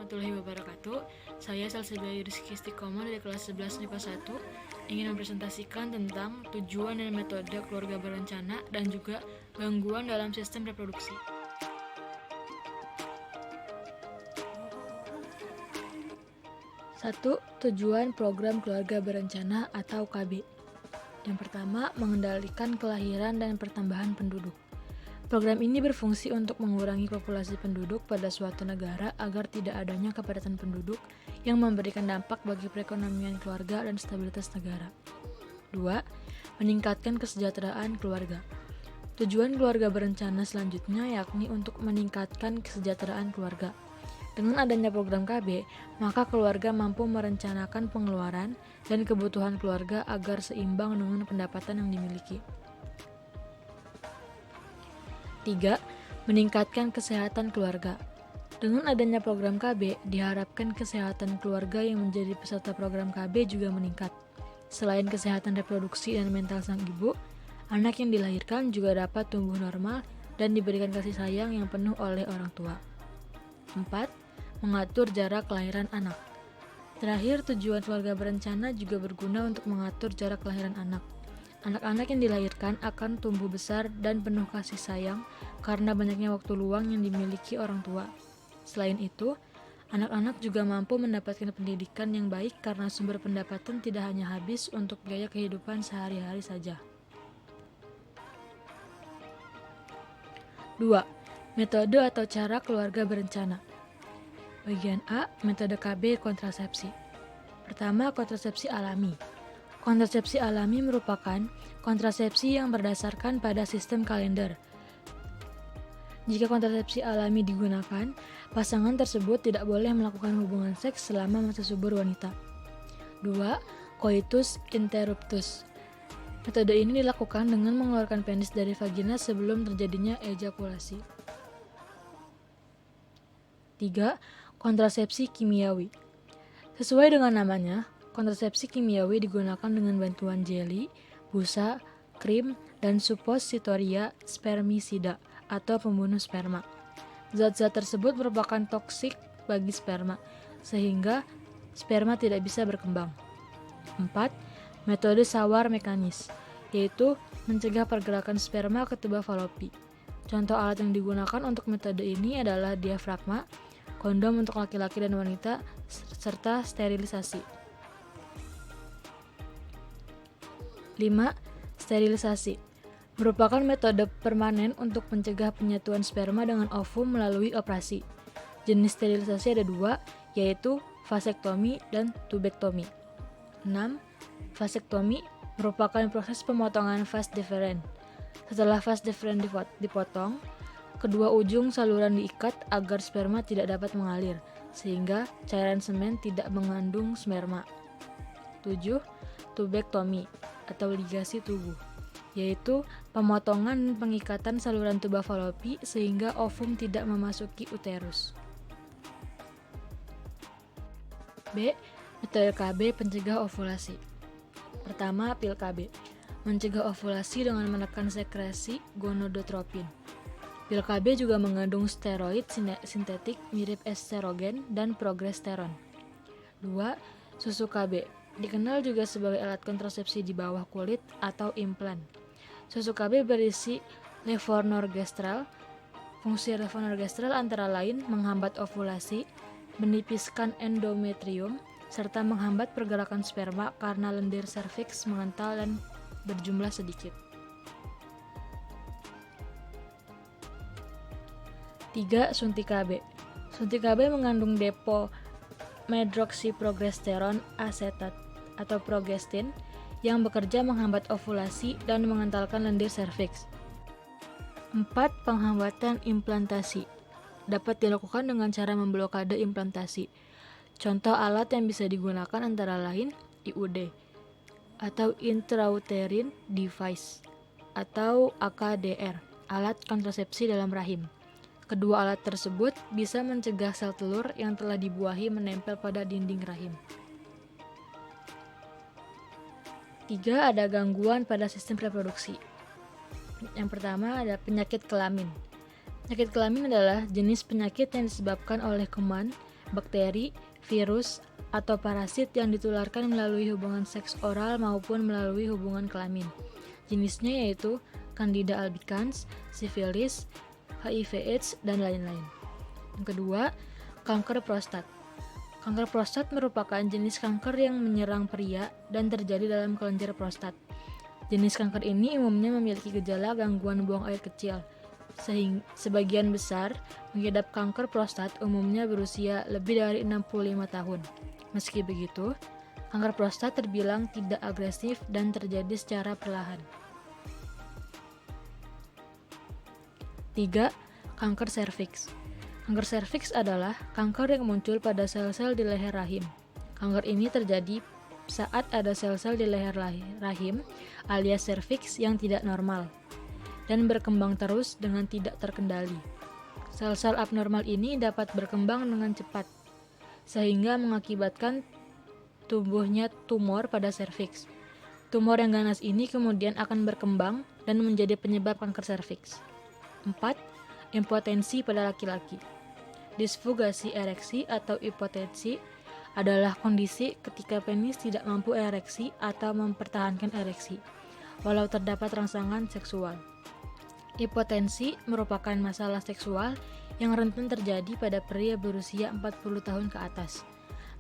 warahmatullahi wabarakatuh. Saya Salsabila Rizky Istiqomah dari kelas 11 MIPA 1 ingin mempresentasikan tentang tujuan dan metode keluarga berencana dan juga gangguan dalam sistem reproduksi. Satu, tujuan program keluarga berencana atau KB. Yang pertama, mengendalikan kelahiran dan pertambahan penduduk. Program ini berfungsi untuk mengurangi populasi penduduk pada suatu negara agar tidak adanya kepadatan penduduk yang memberikan dampak bagi perekonomian keluarga dan stabilitas negara. 2. Meningkatkan kesejahteraan keluarga. Tujuan keluarga berencana selanjutnya yakni untuk meningkatkan kesejahteraan keluarga. Dengan adanya program KB, maka keluarga mampu merencanakan pengeluaran dan kebutuhan keluarga agar seimbang dengan pendapatan yang dimiliki. 3. Meningkatkan kesehatan keluarga. Dengan adanya program KB, diharapkan kesehatan keluarga yang menjadi peserta program KB juga meningkat. Selain kesehatan reproduksi dan mental sang ibu, anak yang dilahirkan juga dapat tumbuh normal dan diberikan kasih sayang yang penuh oleh orang tua. 4. Mengatur jarak kelahiran anak. Terakhir, tujuan keluarga berencana juga berguna untuk mengatur jarak kelahiran anak. Anak-anak yang dilahirkan akan tumbuh besar dan penuh kasih sayang karena banyaknya waktu luang yang dimiliki orang tua. Selain itu, anak-anak juga mampu mendapatkan pendidikan yang baik karena sumber pendapatan tidak hanya habis untuk biaya kehidupan sehari-hari saja. 2. Metode atau cara keluarga berencana. Bagian A, metode KB kontrasepsi. Pertama, kontrasepsi alami. Kontrasepsi alami merupakan kontrasepsi yang berdasarkan pada sistem kalender. Jika kontrasepsi alami digunakan, pasangan tersebut tidak boleh melakukan hubungan seks selama masa subur wanita. 2. Coitus interruptus. Metode ini dilakukan dengan mengeluarkan penis dari vagina sebelum terjadinya ejakulasi. 3. Kontrasepsi kimiawi. Sesuai dengan namanya, kontrasepsi kimiawi digunakan dengan bantuan jeli, busa, krim, dan suppositoria spermisida atau pembunuh sperma. Zat-zat tersebut merupakan toksik bagi sperma, sehingga sperma tidak bisa berkembang. 4. Metode sawar mekanis, yaitu mencegah pergerakan sperma ke tuba falopi. Contoh alat yang digunakan untuk metode ini adalah diafragma, kondom untuk laki-laki dan wanita, serta sterilisasi. 5. Sterilisasi merupakan metode permanen untuk mencegah penyatuan sperma dengan ovum melalui operasi. Jenis sterilisasi ada 2, yaitu vasektomi dan tubektomi. 6. Vasektomi merupakan proses pemotongan vas deferens. Setelah vas deferens dipotong, kedua ujung saluran diikat agar sperma tidak dapat mengalir, sehingga cairan semen tidak mengandung sperma. 7. Tubektomi atau ligasi tubuh, yaitu pemotongan dan pengikatan saluran tuba falopi sehingga ovum tidak memasuki uterus. B. Metode KB pencegah ovulasi. Pertama, pil KB mencegah ovulasi dengan menekan sekresi gonadotropin. Pil KB juga mengandung steroid sintetik mirip estrogen dan progesteron. 2. Susu KB dikenal juga sebagai alat kontrasepsi di bawah kulit atau implan. Susu KB berisi levonorgestrel. Fungsi levonorgestrel antara lain menghambat ovulasi, menipiskan endometrium, serta menghambat pergerakan sperma karena lendir serviks mengental dan berjumlah sedikit. 3. Suntik KB. Suntik KB mengandung depo medroksiprogesteron asetat atau progestin yang bekerja menghambat ovulasi dan mengentalkan lendir serviks. 4. Penghambatan implantasi dapat dilakukan dengan cara memblokade implantasi. Contoh alat yang bisa digunakan antara lain IUD atau intrauterine device atau AKDR, alat kontrasepsi dalam rahim. Kedua alat tersebut bisa mencegah sel telur yang telah dibuahi menempel pada dinding rahim. 3. Ada gangguan pada sistem reproduksi. Yang pertama ada penyakit kelamin. Penyakit kelamin adalah jenis penyakit yang disebabkan oleh kuman, bakteri, virus, atau parasit yang ditularkan melalui hubungan seks oral maupun melalui hubungan kelamin. Jenisnya yaitu Candida albicans, sifilis, HIV/AIDS, dan lain-lain. Yang kedua, kanker prostat. Kanker prostat merupakan jenis kanker yang menyerang pria dan terjadi dalam kelenjar prostat. Jenis kanker ini umumnya memiliki gejala gangguan buang air kecil, sehingga sebagian besar mengidap kanker prostat umumnya berusia lebih dari 65 tahun. Meski begitu, kanker prostat terbilang tidak agresif dan terjadi secara perlahan. 3. Kanker serviks. Kanker serviks adalah kanker yang muncul pada sel-sel di leher rahim. Kanker ini terjadi saat ada sel-sel di leher rahim alias serviks yang tidak normal dan berkembang terus dengan tidak terkendali. Sel-sel abnormal ini dapat berkembang dengan cepat, sehingga mengakibatkan tumbuhnya tumor pada serviks. Tumor yang ganas ini kemudian akan berkembang dan menjadi penyebab kanker serviks. 4. Impotensi pada laki-laki. Disfugasi ereksi atau impotensi adalah kondisi ketika penis tidak mampu ereksi atau mempertahankan ereksi, walau terdapat rangsangan seksual. Impotensi merupakan masalah seksual yang rentan terjadi pada pria berusia 40 tahun ke atas.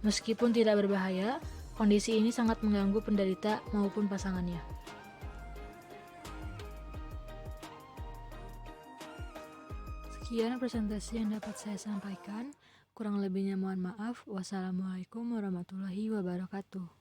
Meskipun tidak berbahaya, kondisi ini sangat mengganggu penderita maupun pasangannya. Sekian presentasi yang dapat saya sampaikan. Kurang lebihnya mohon maaf. Wassalamualaikum warahmatullahi wabarakatuh.